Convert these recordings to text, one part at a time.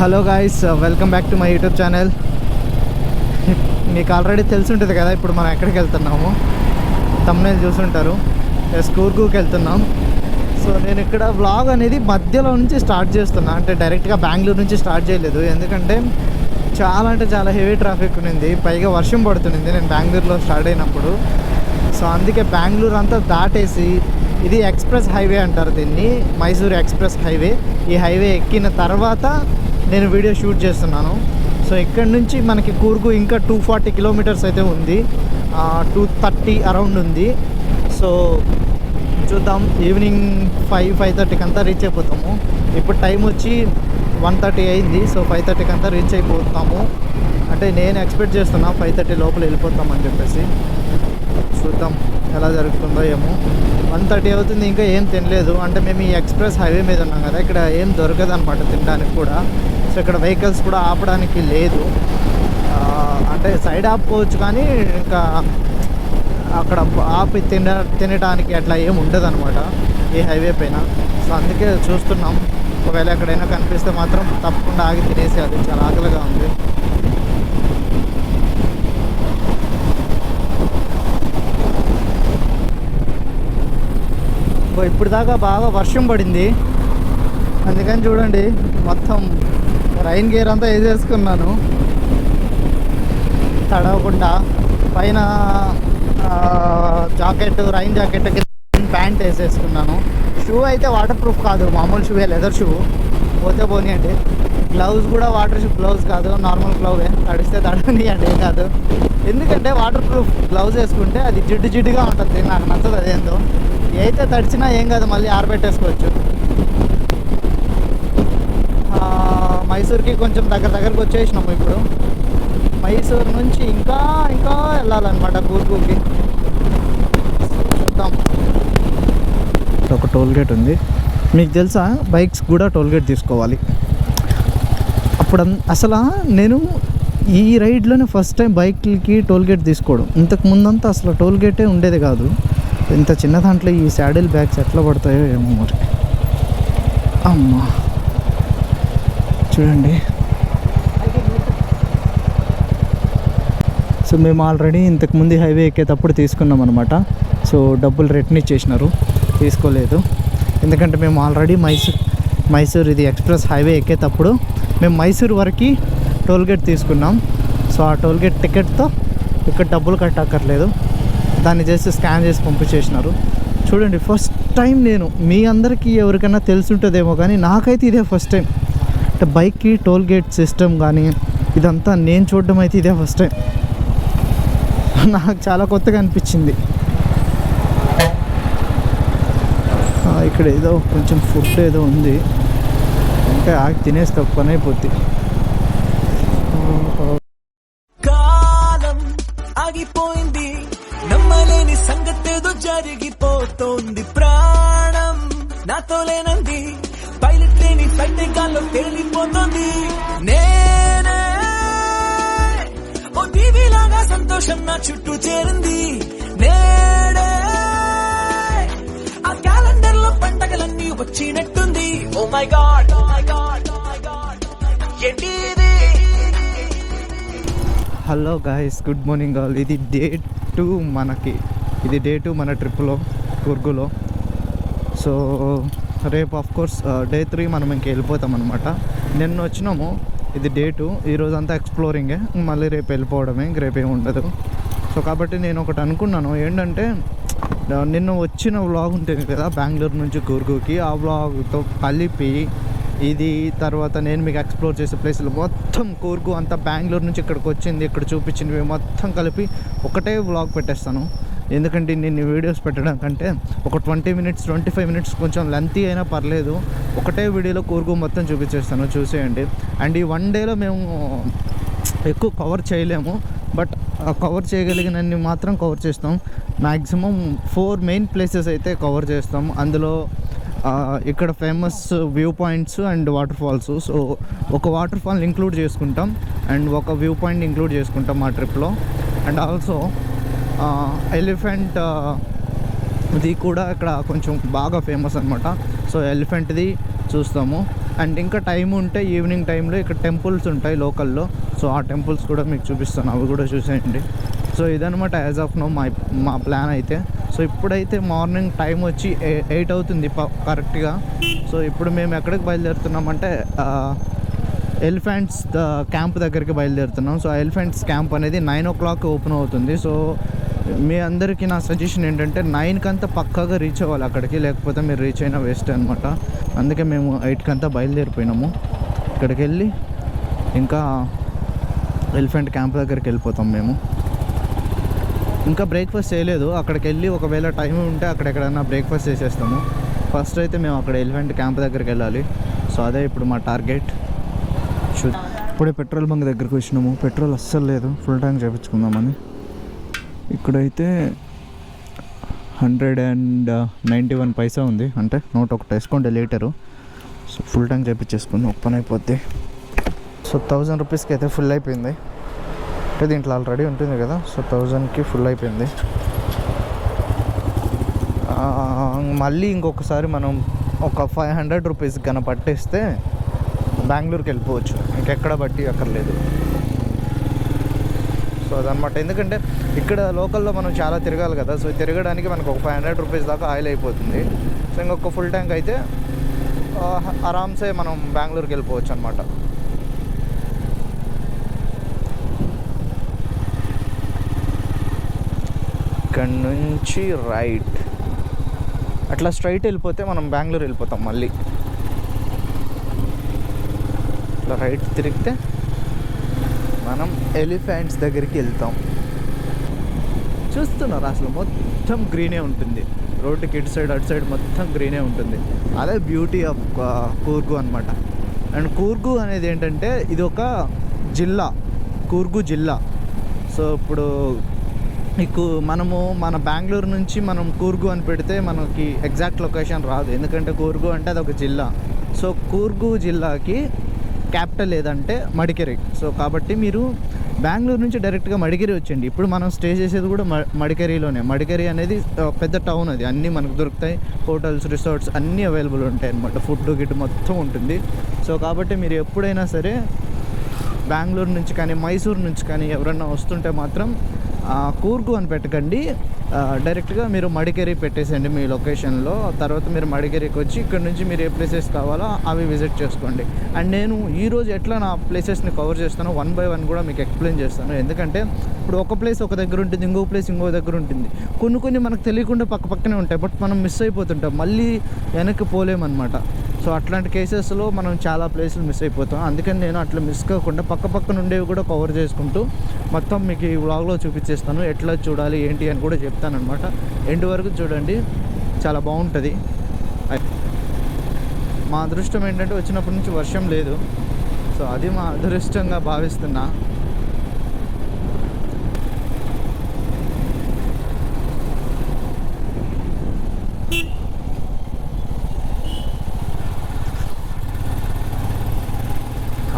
Hello guys, welcome back to my YouTube channel. మీకు already తెలిసి ఉంటుంది కదా ఇప్పుడు మనం ఎక్కడికి వెళ్తున్నాము. తమ్నైల్ చూసుంటారు. కూర్గుకి వెళ్తున్నాం. సో నేను ఇక్కడ వ్లాగ్ అనేది మధ్యలో నుంచి స్టార్ట్ చేస్తున్నా, అంటే డైరెక్ట్గా బెంగళూరు నుంచి స్టార్ట్ చేయలేదు. ఎందుకంటే చాలా అంటే చాలా హెవీ ట్రాఫిక్ ఉంది, పైగా వర్షం పడుతుంది నేను బెంగళూరులో స్టార్ట్ అయినప్పుడు. సో అందుకే బెంగళూరు అంతా దాటేసి, ఇది ఎక్స్ప్రెస్ హైవే అంటారు దీన్ని, మైసూర్ ఎక్స్ప్రెస్ హైవే. ఈ హైవే ఎక్కిన తర్వాత నేను వీడియో షూట్ చేస్తున్నాను. సో ఇక్కడ నుంచి మనకి కూర్గు ఇంకా 240 కిలోమీటర్స్ అయితే ఉంది, 230 అరౌండ్ ఉంది. సో చూద్దాం, ఈవినింగ్ 5-5:30కి అంతా రీచ్ అయిపోతాము. ఇప్పుడు టైం వచ్చి 1:30 అయింది. సో 5:30కి అంతా రీచ్ అయిపోతాము. అంటే నేను ఎక్స్పెక్ట్ చేస్తున్నా 5:30 లోపల వెళ్ళిపోతామని చెప్పేసి. చూద్దాం ఎలా జరుగుతుందో ఏమో. 1:30 అవుతుంది, ఇంకా ఏం తినలేదు. అంటే మేము ఈ ఎక్స్ప్రెస్ హైవే మీద ఉన్నాం కదా, ఇక్కడ ఏం దొరకదు అనమాట తినడానికి కూడా. సో ఇక్కడ వెహికల్స్ కూడా ఆపడానికి లేదు. అంటే సైడ్ ఆపుకోవచ్చు కానీ ఇంకా అక్కడ ఆపి తినడానికి అట్లా ఏం ఉండదు అనమాట ఈ హైవే పైన. సో అందుకే చూస్తున్నాం, ఒకవేళ ఎక్కడైనా కనిపిస్తే మాత్రం తప్పకుండా ఆగి తినేసేయాలి. చాలా ఆకలిగా ఉంది. ఇప్పుడు దాకా బాగా వర్షం పడింది, అందుకని చూడండి మొత్తం రైన్ గేర్ అంతా వేసేసుకున్నాను తడవకుండా. పైన జాకెట్, రైన్ జాకెట్, ప్యాంట్ వేసేసుకున్నాను. షూ అయితే వాటర్ ప్రూఫ్ కాదు, మామూలు షూవే, లెదర్ షూ. పోతే పోనీయండి. గ్లౌజ్ కూడా వాటర్ గ్లౌజ్ కాదు, నార్మల్ గ్లౌవే. తడిస్తే తడవనియండి, ఏం కాదు. ఎందుకంటే వాటర్ ప్రూఫ్ గ్లౌజ్ వేసుకుంటే అది జిడ్డుగా ఉంటుంది, నాకు నచ్చదు అదేందో. అయితే తడిచినా ఏం కాదు, మళ్ళీ ఆరబెట్టేసుకోవచ్చు. మైసూర్కి కొంచెం దగ్గరకు వచ్చేసినాము. ఇప్పుడు మైసూర్ నుంచి ఇంకా వెళ్ళాలన్నమాట కూర్గుకి. చూద్దాం. ఒక టోల్ గేట్ ఉంది, మీకు తెలుసా, బైక్స్ కూడా టోల్ గేట్ తీసుకోవాలి. అప్పుడు అసలు నేను ఈ రైడ్లోనే ఫస్ట్ టైం బైక్లకి టోల్ గేట్ తీసుకోవడం. ఇంతకు ముందంతా అసలు టోల్ గేటే ఉండేది కాదు. ఇంత చిన్న దాంట్లో ఈ శాడిల్ బ్యాగ్స్ ఎట్లా పడతాయో ఏమో మరి. అమ్మా చూడండి. సో మేము ఆల్రెడీ ఇంతకుముందు హైవే ఎక్కేటప్పుడు తీసుకున్నాం అనమాట. సో డబ్బులు రిటర్న్ ఇచ్చేసినారు, తీసుకోలేదు. ఎందుకంటే మేము ఆల్రెడీ మైసూర్ ఇది ఎక్స్ప్రెస్ హైవే ఎక్కేటప్పుడు మేము మైసూర్ వరకు టోల్ గేట్ తీసుకున్నాం. సో ఆ టోల్ గేట్ టికెట్తో ఇక్కడ డబ్బులు కట్టక్కర్లేదు, దాన్ని చేసి స్కాన్ చేసి పంపించేసినారు. చూడండి, ఫస్ట్ టైం నేను, మీ అందరికీ ఎవరికైనా తెలుసుంటుందేమో కానీ నాకైతే ఇదే ఫస్ట్ టైం. అంటే బైక్కి టోల్ గేట్ సిస్టమ్ కానీ ఇదంతా నేను చూడడం అయితే ఇదే ఫస్ట్ టైం. నాకు చాలా కొత్తగా అనిపించింది. ఇక్కడ ఏదో కొంచెం ఫుడ్ ఏదో ఉంది, అంటే ఆగి తినేస్తే పని అయిపోద్ది. ఆగిపోయింది, నమ్మలేని సంగతేదో జరిగిపోతోంది. ప్రాణం నాతో లేనంది, పైలట్ లేని ఫ్లైట్ గాల్లో తేలిపోతుంది. నేనే ఓ టీవీలాగా సంతోషం నా చుట్టూ చేరింది. నేడే ఆ క్యాలెండర్ లో పండగలన్నీ వచ్చినట్టుంది. ఓ మై గాడ్, ఏంటిది? Hello guys, good morning all. ఇది డే 2 మన ట్రిప్లో కూర్గులో. సో రేపు ఆఫ్కోర్స్ డే 3 మనం ఇంక వెళ్ళిపోతాం అనమాట. నిన్న వచ్చినాము, ఇది డే 2. ఈరోజు అంతా ఎక్స్ప్లోరింగే, మళ్ళీ రేపు వెళ్ళిపోవడమే, ఇంక రేపేమి ఉండదు. సో కాబట్టి నేను ఒకటి అనుకున్నాను, ఏంటంటే నిన్న వచ్చిన వ్లాగ్ ఉంటుంది కదా బెంగళూరు నుంచి కూర్గుకి, ఆ వ్లాగ్తో కలిపి ఇది తర్వాత నేను మీకు ఎక్స్ప్లోర్ చేసే ప్లేసులు మొత్తం కూర్గు అంతా బెంగళూరు నుంచి ఇక్కడికి వచ్చింది, ఇక్కడ చూపించినవి మొత్తం కలిపి ఒకటే వ్లాగ్ పెట్టేస్తాను. ఎందుకంటే నేను వీడియోస్ పెట్టడం కంటే ఒక 20 మినిట్స్ 25 మినిట్స్ కొంచెం లెంతీ అయినా పర్లేదు, ఒకటే వీడియోలో కూర్గు మొత్తం చూపించేస్తాను, చూసేయండి. అండ్ ఈ 1 డేలో మేము ఎక్కువ కవర్ చేయలేము, బట్ కవర్ చేయగలిగినన్ని మాత్రం కవర్ చేస్తాం. మ్యాక్సిమం 4 మెయిన్ ప్లేసెస్ అయితే కవర్ చేస్తాం. అందులో ఇక్కడ famous view points and waterfalls. So ఒక వాటర్ ఫాల్ ఇంక్లూడ్ చేసుకుంటాం అండ్ ఒక వ్యూ పాయింట్ ఇంక్లూడ్ చేసుకుంటాం మా ట్రిప్లో. అండ్ ఆల్సో ఎలిఫెంట్ ఇది కూడా ఇక్కడ కొంచెం బాగా ఫేమస్ అనమాట. సో ఎలిఫెంట్ది చూస్తాము. అండ్ ఇంకా టైం ఉంటే ఈవినింగ్ టైంలో ఇక్కడ టెంపుల్స్ ఉంటాయి లోకల్లో. సో ఆ టెంపుల్స్ కూడా మీకు చూపిస్తాను, అవి కూడా చూసేయండి. సో ఇదనమాట యాజ్ ఆఫ్ నో మా ప్లాన్ అయితే. సో ఇప్పుడైతే మార్నింగ్ టైం వచ్చి 8 అవుతుంది కరెక్ట్గా. సో ఇప్పుడు మేము ఎక్కడికి బయలుదేరుతున్నామంటే ఎలిఫెంట్స్ క్యాంప్ దగ్గరికి బయలుదేరుతున్నాం. సో ఎలిఫెంట్స్ క్యాంప్ అనేది 9 o'clock ఓపెన్ అవుతుంది. సో మీ అందరికీ నా సజెషన్ ఏంటంటే 9 కంతా పక్కాగా రీచ్ అవ్వాలి అక్కడికి, లేకపోతే మీరు రీచ్ అయినా వేస్ట్ అనమాట. అందుకే మేము 8 కంతా బయలుదేరిపోయినాము. ఇక్కడికి వెళ్ళి ఇంకా ఎలిఫెంట్ క్యాంప్ దగ్గరికి వెళ్ళిపోతాం మేము. ఇంకా బ్రేక్ఫాస్ట్ చేయలేదు. అక్కడికి వెళ్ళి ఒకవేళ టైం ఉంటే అక్కడెక్కడైనా బ్రేక్ఫాస్ట్ చేసేస్తాము. ఫస్ట్ అయితే మేము అక్కడ ఎలిఫెంట్ క్యాంప్ దగ్గరికి వెళ్ళాలి. సో అదే ఇప్పుడు మా టార్గెట్. ఇప్పుడే పెట్రోల్ బంక్ దగ్గరికి వచ్చినాము. పెట్రోల్ అస్సలు లేదు, ఫుల్ ట్యాంక్ చేయించుకుందామని. ఇక్కడైతే 191 పైసా ఉంది, అంటే నోట్ ఒకటి వేసుకోండి లీటరు. సో ఫుల్ ట్యాంక్ చేయించేసుకుంది, ఒక పని అయిపోద్ది. సో 1000 రూపీస్కి అయితే ఫుల్ అయిపోయింది. అంటే దీంట్లో ఆల్రెడీ ఉంటుంది కదా. సో 1000కి ఫుల్ అయిపోయింది. మళ్ళీ ఇంకొకసారి మనం ఒక 500 రూపీస్ కన్నా పట్టేస్తే బెంగళూరుకి వెళ్ళిపోవచ్చు, ఇంకెక్కడ బట్టి అక్కర్లేదు. సో అదనమాట. ఎందుకంటే ఇక్కడ లోకల్లో మనం చాలా తిరగాలి కదా. సో తిరగడానికి మనకు ఒక 500 రూపీస్ దాకా ఆయిల్ అయిపోతుంది. సో ఇంకొక ఫుల్ ట్యాంక్ అయితే ఆరామ్సే మనం బెంగళూరుకి వెళ్ళిపోవచ్చు అనమాట. ఇక్కడ నుంచి రైట్ అట్లా స్ట్రైట్ వెళ్ళిపోతే మనం బెంగళూరు వెళ్ళిపోతాం. మళ్ళీ ఇట్లా రైట్ తిరిగితే మనం ఎలిఫెంట్స్ దగ్గరికి వెళ్తాం. చూస్తున్నారు అసలు మొత్తం గ్రీనే ఉంటుంది. రోడ్డుకి ఇటు సైడ్ అటు సైడ్ మొత్తం గ్రీనే ఉంటుంది. అదే బ్యూటీ ఆఫ్ కూర్గు అనమాట. అండ్ కూర్గు అనేది ఏంటంటే ఇది ఒక జిల్లా, కూర్గు జిల్లా. సో ఇప్పుడు మీకు మన బెంగళూరు నుంచి మనం కూర్గు అని పెడితే మనకి ఎగ్జాక్ట్ లొకేషన్ రాదు, ఎందుకంటే కూర్గు అంటే అది ఒక జిల్లా. సో కూర్గు జిల్లాకి క్యాపిటల్ ఏదంటే మడికేరి. సో కాబట్టి మీరు బెంగళూరు నుంచి డైరెక్ట్గా మడికేరి వచ్చండి. ఇప్పుడు మనం స్టే చేసేది కూడా మడికేరిలోనే. మడికేరి అనేది పెద్ద టౌన్, అది అన్నీ మనకు దొరుకుతాయి. హోటల్స్, రిసార్ట్స్ అన్నీ అవైలబుల్ ఉంటాయి అన్నమాట. ఫుడ్ గిట్ మొత్తం ఉంటుంది. సో కాబట్టి మీరు ఎప్పుడైనా సరే బెంగళూరు నుంచి కానీ మైసూర్ నుంచి కానీ ఎవరన్నా వస్తుంటే మాత్రం కూర్గు అని పెట్టకండి, డైరెక్ట్గా మీరు మడికేరి పెట్టేసేయండి మీ లొకేషన్లో. తర్వాత మీరు మడికేరికి వచ్చి ఇక్కడ నుంచి మీరు ఏ ప్లేసెస్ కావాలో అవి విజిట్ చేసుకోండి. అండ్ నేను ఈరోజు ఎట్లా నా ప్లేసెస్ని కవర్ చేస్తానో 1 by 1 కూడా మీకు ఎక్స్ప్లెయిన్ చేస్తాను. ఎందుకంటే ఇప్పుడు ఒక ప్లేస్ ఒక దగ్గర ఉంటుంది, ఇంకో ప్లేస్ ఇంకో దగ్గర ఉంటుంది. కొన్ని మనకు తెలియకుండా పక్కనే ఉంటాయి, బట్ మనం మిస్ అయిపోతుంటాం, మళ్ళీ వెనక్కి పోలేమన్నమాట. సో అట్లాంటి కేసెస్లో మనం చాలా ప్లేసులు మిస్ అయిపోతాం. అందుకని నేను అట్లా మిస్ కాకుండా పక్కన ఉండేవి కూడా కవర్ చేసుకుంటూ మొత్తం మీకు ఈ వ్లాగ్లో చూపించేస్తాను. ఎట్లా చూడాలి ఏంటి అని కూడా చెప్తాను అనమాట. ఎండ్ వరకు చూడండి, చాలా బాగుంటుంది. మా అదృష్టం ఏంటంటే వచ్చినప్పటి నుంచి వర్షం లేదు. సో అది మా అదృష్టంగా భావిస్తున్నా.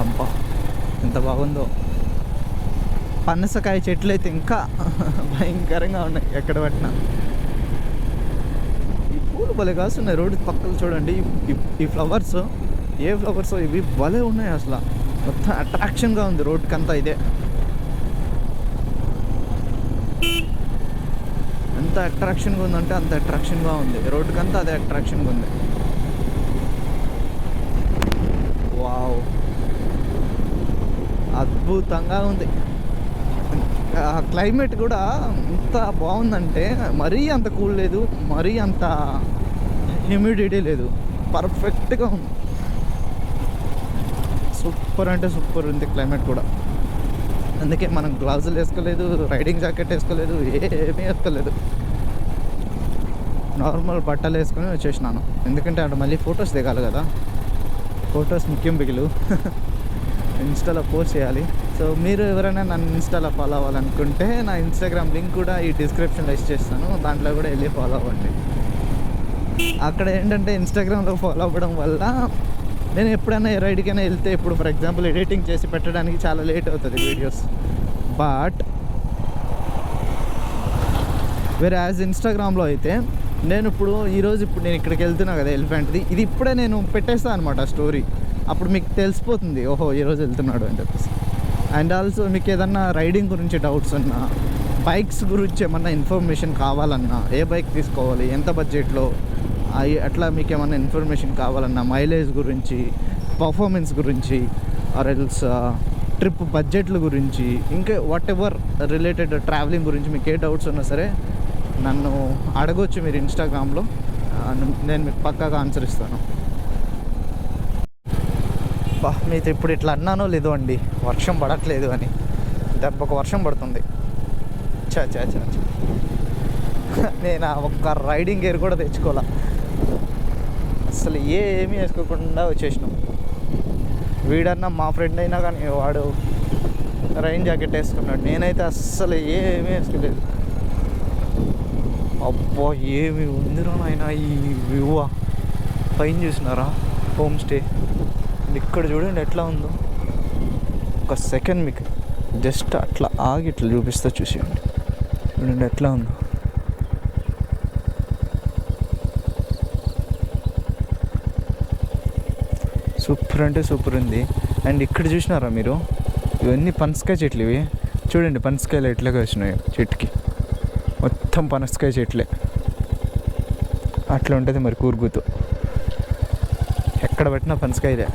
అబ్బా ఎంత బాగుందో. పనసకాయ చెట్లు అయితే ఇంకా భయంకరంగా ఉన్నాయి ఎక్కడ పట్టినా. ఈ పూలు భలే కాస్తున్నాయి రోడ్డు పక్కన చూడండి. ఈ ఫ్లవర్స్, ఏ ఫ్లవర్స్ ఇవి భలే ఉన్నాయి అసలు. మొత్తం అట్రాక్షన్గా ఉంది రోడ్డుకి అంతా. ఇదే ఎంత అట్రాక్షన్గా ఉందంటే అంత అట్రాక్షన్గా ఉంది రోడ్డుకంతా, అదే అట్రాక్షన్గా ఉంది. వావ్, అద్భుతంగా ఉంది. క్లైమేట్ కూడా ఎంత బాగుందంటే మరీ అంత కూల్ లేదు, మరీ అంత హ్యూమిడిటీ లేదు, పర్ఫెక్ట్గా ఉంది. సూపర్ అంటే సూపర్ ఉంది క్లైమేట్ కూడా. అందుకే మనం గ్లౌజులు వేసుకోలేదు, రైడింగ్ జాకెట్ వేసుకోలేదు, ఏమీ వేసుకోలేదు. నార్మల్ బట్టలు వేసుకొని వచ్చేసినాను. ఎందుకంటే అక్కడ మళ్ళీ ఫొటోస్ దిగాలి కదా, ఫొటోస్ ముఖ్యం బిగులు. ఇన్స్టాలో పోస్ట్ చేయాలి. సో మీరు ఎవరైనా నన్ను ఇన్స్టాలో ఫాలో అవ్వాలనుకుంటే నా ఇన్స్టాగ్రామ్ లింక్ కూడా ఈ డిస్క్రిప్షన్లో ఇచ్చేస్తాను, దాంట్లో కూడా వెళ్ళి ఫాలో అవ్వండి. అక్కడ ఏంటంటే ఇన్స్టాగ్రామ్లో ఫాలో అవ్వడం వల్ల నేను ఎప్పుడైనా ఏ రైడ్కైనా వెళ్తే, ఇప్పుడు ఫర్ ఎగ్జాంపుల్ ఎడిటింగ్ చేసి పెట్టడానికి చాలా లేట్ అవుతుంది వీడియోస్. బట్ వేరే యాజ్ ఇన్స్టాగ్రామ్లో అయితే నేను ఇప్పుడు నేను ఇక్కడికి వెళ్తున్నా కదా ఎలిఫెంట్ది, ఇది ఇప్పుడే నేను పెట్టేస్తాను అనమాట స్టోరీ. అప్పుడు మీకు తెలిసిపోతుంది ఓహో ఈరోజు వెళ్తున్నాడు అని చెప్పేసి. అండ్ ఆల్సో మీకు ఏదన్నా రైడింగ్ గురించి డౌట్స్ ఉన్నా, బైక్స్ గురించి ఏమన్నా ఇన్ఫర్మేషన్ కావాలన్నా, ఏ బైక్ తీసుకోవాలి, ఎంత బడ్జెట్లో, అట్లా మీకు ఏమన్నా ఇన్ఫర్మేషన్ కావాలన్నా, మైలేజ్ గురించి, పర్ఫార్మెన్స్ గురించి, ఆర్ ఎల్స్ ట్రిప్ బడ్జెట్ల గురించి, ఇంకా వాట్ ఎవర్ రిలేటెడ్ ట్రావెలింగ్ గురించి మీకు ఏ డౌట్స్ ఉన్నా సరే నన్ను అడగొచ్చు మీరు ఇన్స్టాగ్రామ్లో. నేను మీకు పక్కాగా ఆన్సర్ ఇస్తాను. మీతో ఇప్పుడు ఇట్లా అన్నానో లేదో అండి, వర్షం పడట్లేదు అని. దెబ్బకు వర్షం పడుతుంది. చా చా చా చా. నేను ఒక్క రైడింగ్ గేర్ కూడా తెచ్చుకోవాలా, అసలు ఏమీ వేసుకోకుండా వచ్చేసినాం. వీడన్నా మా ఫ్రెండ్ అయినా కానీ వాడు రైన్ జాకెట్ వేసుకున్నాడు, నేనైతే అస్సలు ఏమీ వేసుకోలేదు. అబ్బా ఏమి ఉందిరా నాయన ఈ వ్యూ. పైన చూసినారా హోమ్ స్టే, ఇక్కడ చూడండి ఎట్లా ఉందో. ఒక సెకండ్ మీకు జస్ట్ అట్లా ఆగి ఇట్లా చూపిస్తా, చూసేయండి. చూడండి ఎట్లా ఉందో. సూపర్ అంటే సూపర్ ఉంది. అండ్ ఇక్కడ చూసినారా మీరు, ఇవన్నీ పనసకాయ చెట్లు. ఇవి చూడండి పనసకాయలు ఎట్లాగా వచ్చినాయి చెట్టుకి, మొత్తం పనసకాయ చెట్లే. అట్లా ఉంటుంది మరి కూర్గుతో, ఎక్కడ పెట్టినా పనసకాయలే.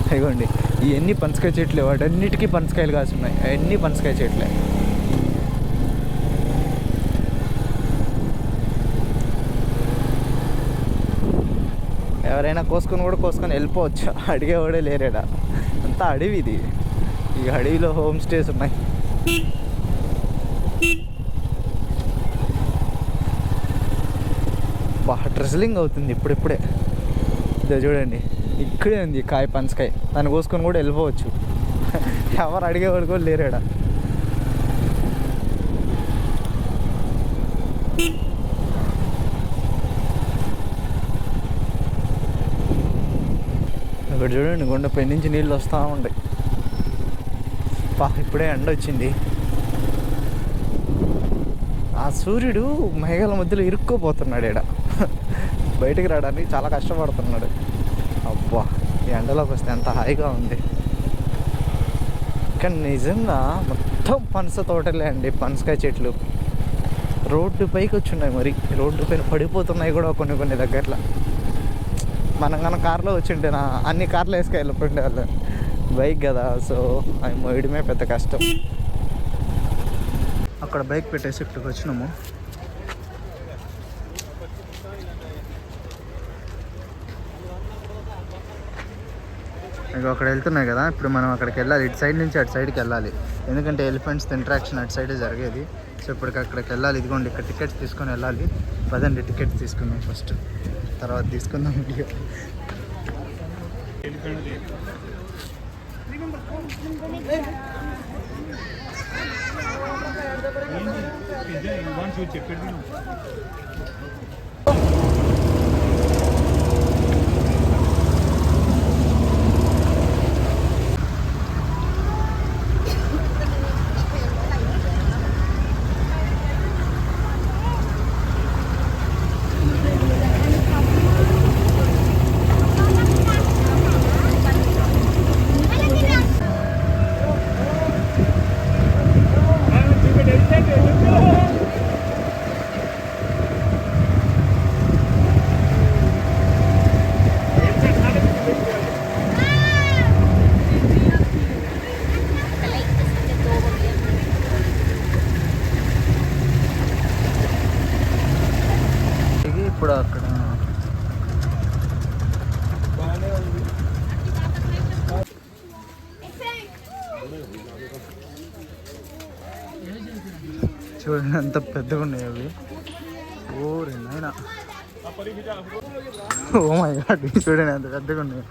ఇదిగోండి ఇవన్నీ పనసకాయ చెట్లే, వాటన్నిటికీ పనసకాయలు కాస్తున్నాయి, అవన్నీ పనసకాయ చెట్లే. ఎవరైనా కోసుకొని వెళ్ళిపోవచ్చు, అడిగేవాడే లేరేడా. అంతా అడవి ఇది, ఈ అడవిలో హోమ్ స్టేస్ ఉన్నాయి. బాగా డ్రెస్లింగ్ అవుతుంది ఇప్పుడిప్పుడే. ఇదే చూడండి ఇక్కడే ఉంది కాయ పనసకాయ, దాన్ని కోసుకొని కూడా వెళ్ళిపోవచ్చు, ఎవరు అడిగేవాడు కూడా లేరాడా. ఇక్కడ చూడండి గుండెపై నుంచి నీళ్ళు వస్తూ ఉంటాయి. ఇప్పుడే ఎండ వచ్చింది. ఆ సూర్యుడు మేఘాల మధ్యలో ఇరుక్కోపోతున్నాడు ఈడ, బయటికి రావడానికి చాలా కష్టపడుతున్నాడు. అబ్బా ఈ ఎండలోకి వస్తే ఎంత హాయిగా ఉంది. కానీ నిజంగా మొత్తం పనస తోటలే అండి, పనసకాయ చెట్లు రోడ్డు పైకి వచ్చున్నాయి. మరి రోడ్డు పైన పడిపోతున్నాయి కూడా కొన్ని దగ్గరలో. మనం కన్నా కార్లో వచ్చింటేనా అన్ని కార్లు వేసుకెళ్ళిపోయిండే వాళ్ళు, బైక్ కదా, సో అవి మోయడమే పెద్ద కష్టం. అక్కడ బైక్ పెట్టేసి ఇక్కడికి వచ్చినాము. ఇంకా అక్కడ వెళ్తున్నాయి కదా, ఇప్పుడు మనం అక్కడికి వెళ్ళాలి. ఇటు సైడ్ నుంచి అటు సైడ్కి వెళ్ళాలి, ఎందుకంటే ఎలిఫెంట్స్ ఇంటరాక్షన్ అటు సైడే జరిగేది. సో ఇప్పటికి అక్కడికి వెళ్ళాలి. ఇదిగోండి ఇక్కడ టికెట్స్ తీసుకొని వెళ్ళాలి. పదండి టికెట్స్ తీసుకుందాం ఫస్ట్, తర్వాత తీసుకుందాం వీడియో. ఇప్పుడు అక్కడ చూడండి ఎంత పెద్దగా ఉన్నాయి అవి. ఓ రెండైనా, ఓ మై గాడ్ చూడండి ఎంత పెద్దగా ఉన్నాయి.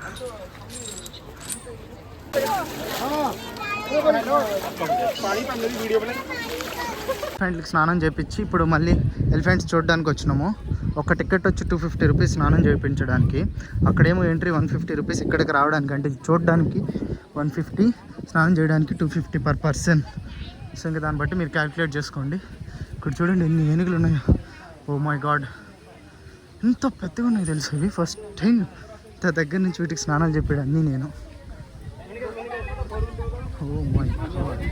ఎలిఫెంట్కి స్నానం చేయించి ఇప్పుడు మళ్ళీ ఎలిఫెంట్స్ చూడడానికి వచ్చినాము. ఒక టికెట్ వచ్చి 250 రూపీస్ స్నానం చేయించడానికి, అక్కడేమో ఎంట్రీ 150 రూపీస్, ఇక్కడికి రావడానికి అంటే చూడడానికి 150, స్నానం చేయడానికి 250 పర్ పర్సన్. సో ఇంకా దాన్ని బట్టి మీరు క్యాలిక్యులేట్ చేసుకోండి. ఇక్కడ చూడండి ఎన్ని ఏనుగులు ఉన్నాయో. ఓ మై గాడ్ ఎంత పెద్దగా ఉన్నాయి తెలుసు ఇవి. ఫస్ట్ టైం ఇంత దగ్గర నుంచి వీటికి స్నానాలు చెప్పాడు అన్నీ నేను. Oh my god.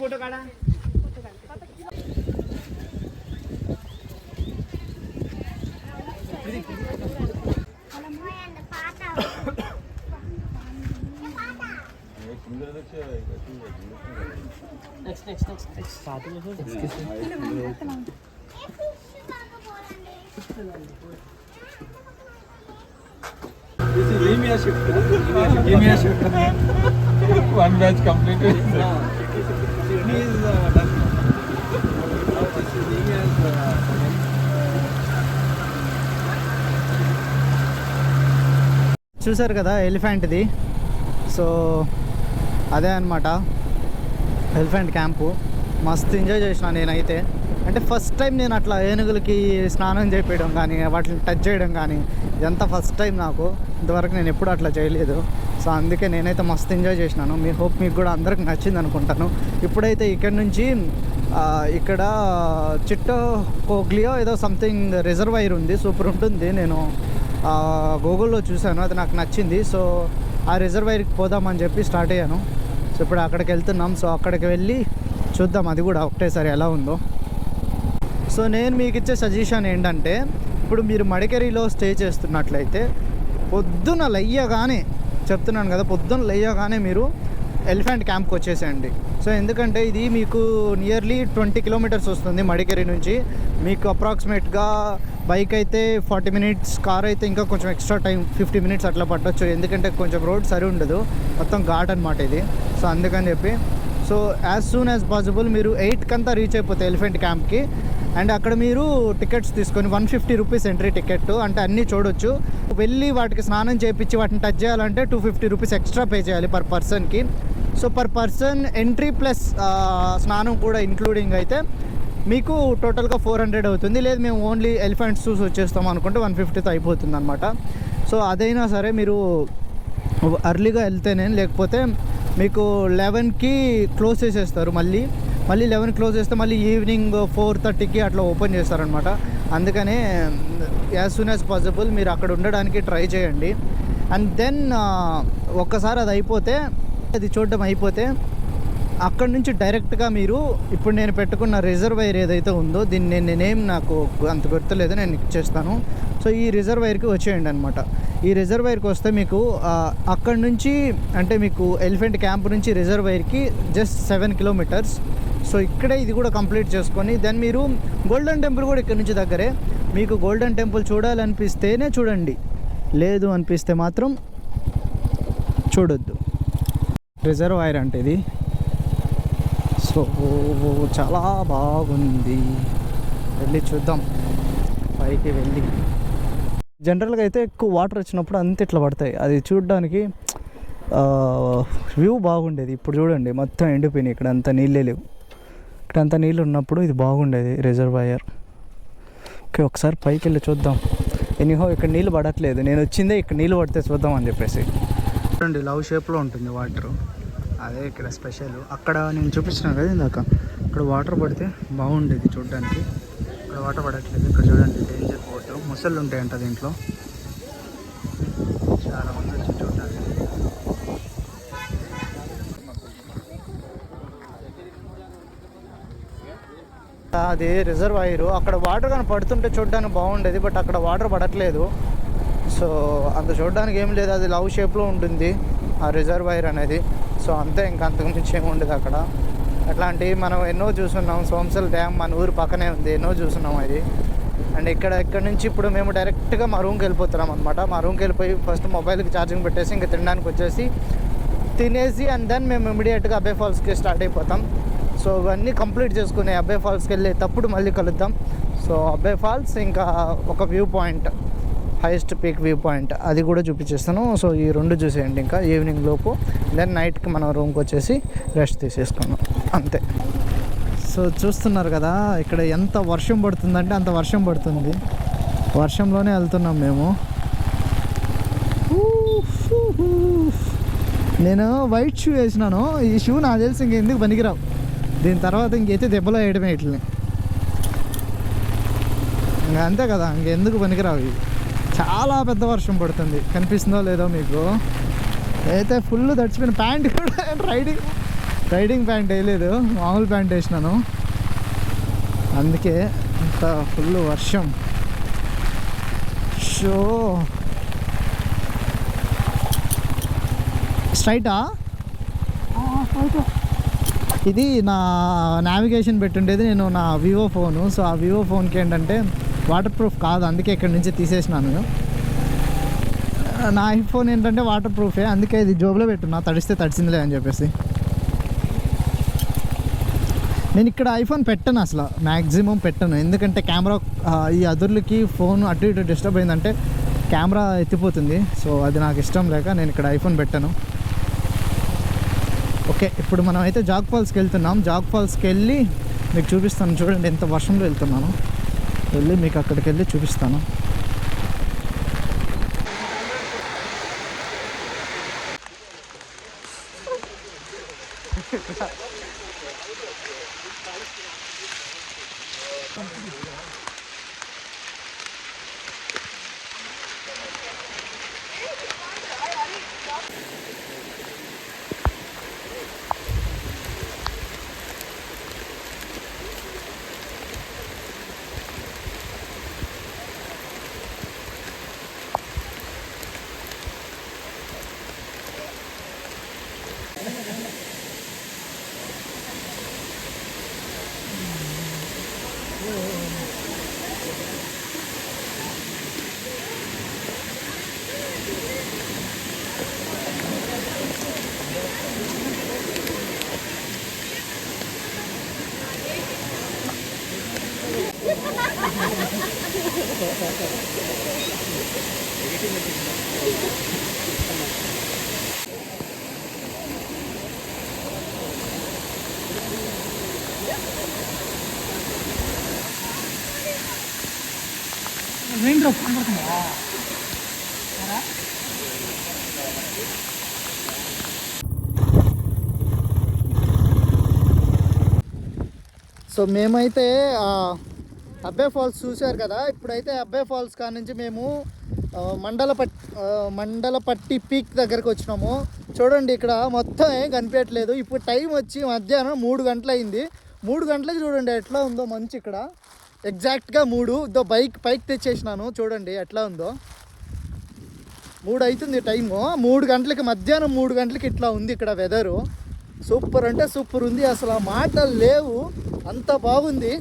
फोटो काढा. This is EMEA shift. EMEA shift. One batch completed. Sydney is done. Now this is EMEA's. చూసారు కదా ఎలిఫెంట్ది. సో అదే అనమాట ఎలిఫెంట్ క్యాంపు. మస్తు ఎంజాయ్ చేసిన నేనైతే. అంటే ఫస్ట్ టైం నేను అట్లా ఏనుగులకి స్నానం చేయించడం కానీ వాటిని టచ్ చేయడం కానీ ఇదంతా ఫస్ట్ టైం నాకు. ఇంతవరకు నేను ఎప్పుడు అట్లా చేయలేదు. సో అందుకే నేనైతే మస్తు ఎంజాయ్ చేసినాను. మీ హోప్ మీకు కూడా అందరికి నచ్చింది అనుకుంటాను. ఇప్పుడైతే ఇక్కడ నుంచి ఇక్కడ చిట్టో కోగ్లియో ఏదో సంథింగ్ రిజర్వాయర్ ఉంది, సూపర్ ఉంటుంది. నేను గూగుల్లో చూశాను, అది నాకు నచ్చింది. సో ఆ రిజర్వాయర్కి పోదామని చెప్పి స్టార్ట్ అయ్యాను. సో ఇప్పుడు అక్కడికి వెళ్తున్నాం. సో అక్కడికి వెళ్ళి చూద్దాం అది కూడా ఒకటేసారి ఎలా ఉందో. సో నేను మీకు ఇచ్చే సజెషన్ ఏంటంటే, ఇప్పుడు మీరు మడికేరిలో స్టే చేస్తున్నట్లయితే పొద్దున లెయ్యగానే చెప్తున్నాను కదా, పొద్దున లెయ్యగానే మీరు ఎలిఫెంట్ క్యాంప్కి వచ్చేసేయండి. సో ఎందుకంటే ఇది మీకు నియర్లీ 20 కిలోమీటర్స్ వస్తుంది మడికేరి నుంచి. మీకు అప్రాక్సిమేట్గా బైక్ అయితే 40 మినిట్స్, కార్ అయితే ఇంకా కొంచెం ఎక్స్ట్రా టైం 50 మినిట్స్ అట్లా పట్టొచ్చు. ఎందుకంటే కొంచెం రోడ్ సరి ఉండదు, మొత్తం ఘాట్ అనమాట ఇది. సో అందుకని చెప్పి so as soon as possible మీరు 8కి అంతా రీచ్ అయిపోతే ఎలిఫెంట్ క్యాంప్కి. అండ్ అక్కడ మీరు టికెట్స్ తీసుకొని 150 రూపీస్ ఎంట్రీ టికెట్, అంటే అన్నీ చూడొచ్చు. వెళ్ళి వాటికి స్నానం చేయించి వాటిని టచ్ చేయాలంటే 250 రూపీస్ ఎక్స్ట్రా పే చేయాలి పర్ పర్సన్కి. So per person entry plus స్నానం కూడా ఇంక్లూడింగ్ అయితే మీకు టోటల్గా 400 అవుతుంది. లేదు మేము ఓన్లీ ఎలిఫెంట్స్ చూసి వచ్చేస్తాం అనుకుంటే 150తో అయిపోతుంది అనమాట. సో అదైనా సరే మీరు అర్లీగా వెళ్తేనే, లేకపోతే మీకు 11కి క్లోజ్ చేసేస్తారు. మళ్ళీ 11 క్లోజ్ చేస్తే మళ్ళీ ఈవినింగ్ 4:30కి అట్లా ఓపెన్ చేస్తారనమాట. అందుకనే యాజ్ సూన్ యాజ్ పాసిబుల్ మీరు అక్కడ ఉండడానికి ట్రై చేయండి. అండ్ దెన్ ఒక్కసారి అది అయిపోతే, అది చూడడం అయిపోతే అక్కడ నుంచి డైరెక్ట్గా మీరు ఇప్పుడు నేను పెట్టుకున్న రిజర్వాయర్ ఏదైతే ఉందో, దీన్ని నేనేం నాకు అంత గుర్తులేదు, నేను ఇచ్చేస్తాను. సో ఈ రిజర్వాయర్కి వచ్చేయండి అనమాట. ఈ రిజర్వాయర్కి వస్తే మీకు అక్కడ నుంచి, అంటే మీకు ఎలిఫెంట్ క్యాంప్ నుంచి రిజర్వాయర్కి జస్ట్ 7 కిలోమీటర్స్. సో ఇక్కడే ఇది కూడా కంప్లీట్ చేసుకొని దెన్ మీరు గోల్డెన్ టెంపుల్ కూడా ఇక్కడ నుంచి దగ్గరే. మీకు గోల్డెన్ టెంపుల్ చూడాలనిపిస్తేనే చూడండి, లేదు అనిపిస్తే మాత్రం చూడొద్దు. రిజర్వాయర్ అంటే ఇది. సో చాలా బాగుంది, వెళ్ళి చూద్దాం పైకి వెళ్ళి. జనరల్గా అయితే ఎక్కువ వాటర్ వచ్చినప్పుడు అంత ఇట్లా పడతాయి, అది చూడడానికి వ్యూ బాగుండేది. ఇప్పుడు చూడండి మొత్తం ఎండిపోయినాయి, ఇక్కడ అంతా నీళ్ళే లేవు. ఇక్కడ అంతా నీళ్ళు ఉన్నప్పుడు ఇది బాగుండేది రిజర్వాయర్. ఓకే ఒకసారి పైకి వెళ్ళి చూద్దాం. ఎనీహో ఇక్కడ నీళ్ళు పడట్లేదు, నేను వచ్చిందే ఇక్కడ నీళ్ళు పడితే చూద్దాం అని చెప్పేసి. చూడండి లవ్ షేప్లో ఉంటుంది వాటరు, అదే ఇక్కడ స్పెషల్. అక్కడ నేను చూపించినాను కదా ఇందాక, ఇక్కడ వాటర్ పడితే బాగుండేది చూడడానికి. ఇక్కడ వాటర్ పడట్లేదు. ఇక్కడ చూడండి డేంజర్ బోట్, ముసళ్ళు ఉంటాయంట దీంట్లో. చాలా మంది వచ్చి చూడడానికి. అది రిజర్వాయరు, అక్కడ వాటర్ కానీ పడుతుంటే చూడడానికి బాగుండేది, బట్ అక్కడ వాటర్ పడట్లేదు. సో అంత చూడడానికి ఏం లేదు, అది లవ్ షేప్లో ఉంటుంది ఆ రిజర్వాయర్ అనేది. సో అంతే, ఇంకా అంతకుమించి ఏమి ఉండదు అక్కడ. అట్లాంటివి మనం ఎన్నో చూస్తున్నాం. సోమసల్ డ్యామ్ మన ఊరు పక్కనే ఉంది, ఎన్నో చూస్తున్నాం అది. అండ్ ఇక్కడ నుంచి ఇప్పుడు మేము డైరెక్ట్గా మా రూమ్కి వెళ్ళిపోతున్నాం అనమాట. మా రూమ్కి వెళ్ళిపోయి ఫస్ట్ మొబైల్కి ఛార్జింగ్ పెట్టేసి ఇంకా తినడానికి వచ్చేసి తినేసి అండ్ దెన్ మేము ఇమీడియట్గా అబ్బే ఫాల్స్కి స్టార్ట్ అయిపోతాం. సో ఇవన్నీ కంప్లీట్ చేసుకుని అబ్బే ఫాల్స్కి వెళ్ళేటప్పుడు మళ్ళీ కలుద్దాం. సో అబ్బే ఫాల్స్ ఇంకా ఒక view point, highest peak view point, అది కూడా చూపించేస్తాను. సో ఈ రెండు చూసేయండి ఇంకా ఈవినింగ్ లోపు. దెన్ నైట్కి మనం రూమ్కి వచ్చేసి రెస్ట్ తీసేసుకున్నాం అంతే. సో చూస్తున్నారు కదా ఇక్కడ ఎంత వర్షం పడుతుందంటే అంత వర్షం పడుతుంది. వర్షంలోనే వెళ్తున్నాం మేము. నేను వైట్ షూ వేసినాను. ఈ షూ నాకు తెలిసి ఇంకెందుకు పనికిరావు. దీని తర్వాత ఇంకైతే దెబ్బలో వేయడమే ఇట్లని. ఇంకా అంతే కదా, ఇంకెందుకు పనికిరావు ఇవి. చాలా పెద్ద వర్షం పడుతుంది, కనిపిస్తుందో లేదో మీకు. అయితే ఫుల్ తడిచిపోయిన. ప్యాంట్ కూడా రైడింగ్ ప్యాంట్ వేయలేదు, మామూలు ప్యాంట్ వేసినాను. అందుకే ఇంత ఫుల్ వర్షం. షో స్ట్రైటా? ఇది నా నావిగేషన్ పెట్టుండేది నేను నా వివో ఫోను. సో ఆ వివో ఫోన్కి ఏంటంటే వాటర్ ప్రూఫ్ కాదు, అందుకే ఇక్కడి నుంచి తీసేసినాను. నా ఐఫోన్ ఏంటంటే వాటర్ ప్రూఫే, అందుకే ఇది జోబులో పెట్టున్నా, తడిస్తే తడిసిందిలే అని చెప్పేసి. నేను ఇక్కడ ఐఫోన్ పెట్టను, అసలు మ్యాక్సిమం పెట్టను. ఎందుకంటే కెమెరా ఈ అదుర్లకి ఫోన్ అటు ఇటు డిస్టర్బ్ అయిందంటే కెమెరా ఎత్తిపోతుంది. సో అది నాకు ఇష్టం లేక నేను ఇక్కడ ఐఫోన్ పెట్టాను. ఓకే, ఇప్పుడు మనం అయితే జాగ్ ఫాల్స్కి వెళ్తున్నాం. జాగ్ ఫాల్స్కి వెళ్ళి మీకు చూపిస్తాను. చూడండి ఎంత వర్షంలో వెళ్తున్నాను. వెళ్ళి మీకు అక్కడికి వెళ్ళి చూపిస్తాను. సో మేమైతే అబ్బే ఫాల్స్ చూశారు కదా. ఇప్పుడైతే అబ్బే ఫాల్స్ కాడ నుంచి మేము మండలపట్టి పీక్ దగ్గరకు వచ్చినాము. చూడండి ఇక్కడ మొత్తం ఏం కనిపించట్లేదు. ఇప్పుడు టైం వచ్చి మధ్యాహ్నం 3 గంటలు అయింది. 3 గంటలకి చూడండి ఎట్లా ఉందో మంచి. ఇక్కడ ఎగ్జాక్ట్గా 3 ఇదో బైక్ పైకి తెచ్చేసినాను, చూడండి ఎట్లా ఉందో. 3 అవుతుంది టైము. 3 గంటలకి, మధ్యాహ్నం 3 గంటలకి ఇట్లా ఉంది ఇక్కడ వెదరు. సూపర్ అంటే సూపర్ ఉంది, అసలు ఆ మాటలు లేవు, అంత బాగుంది.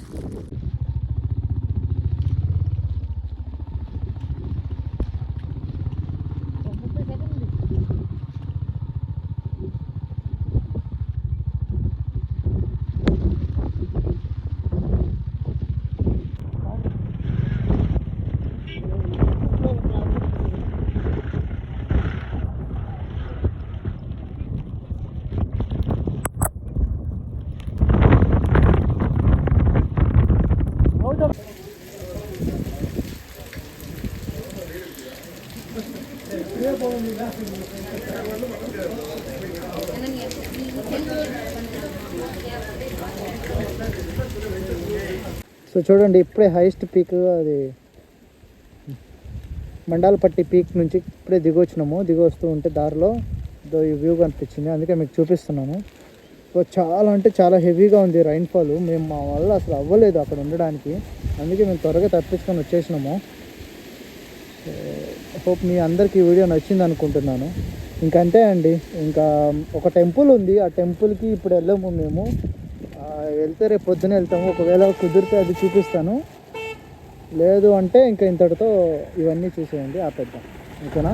సో చూడండి ఇప్పుడే హైయెస్ట్ పీక్ అది మండలపట్టి పీక్ నుంచి ఇప్పుడే దిగొస్తూ ఉంటే దారిలో ఈ వ్యూ కనిపించింది, అందుకే మీకు చూపిస్తున్నాను. సో చాలా అంటే చాలా హెవీగా ఉంది రైన్ఫాల్. మేము మా వల్ల అసలు అవ్వలేదు అక్కడ ఉండడానికి, అందుకే మేము త్వరగా తప్పించుకొని వచ్చేసినాము. హోప్ మీ అందరికీ ఈ వీడియో నచ్చింది అనుకుంటున్నాను. ఇంకంతే అండి, ఇంకా ఒక టెంపుల్ ఉంది, ఆ టెంపుల్కి ఇప్పుడు వెళ్ళాము మేము. వెళ్తే రేపు పొద్దునే వెళ్తాము. ఒకవేళ కుదిరితే అది చూపిస్తాను, లేదు అంటే ఇంకా ఇంతటితో ఇవన్నీ చూసేయండి, ఆపేద్దాం. ఓకేనా?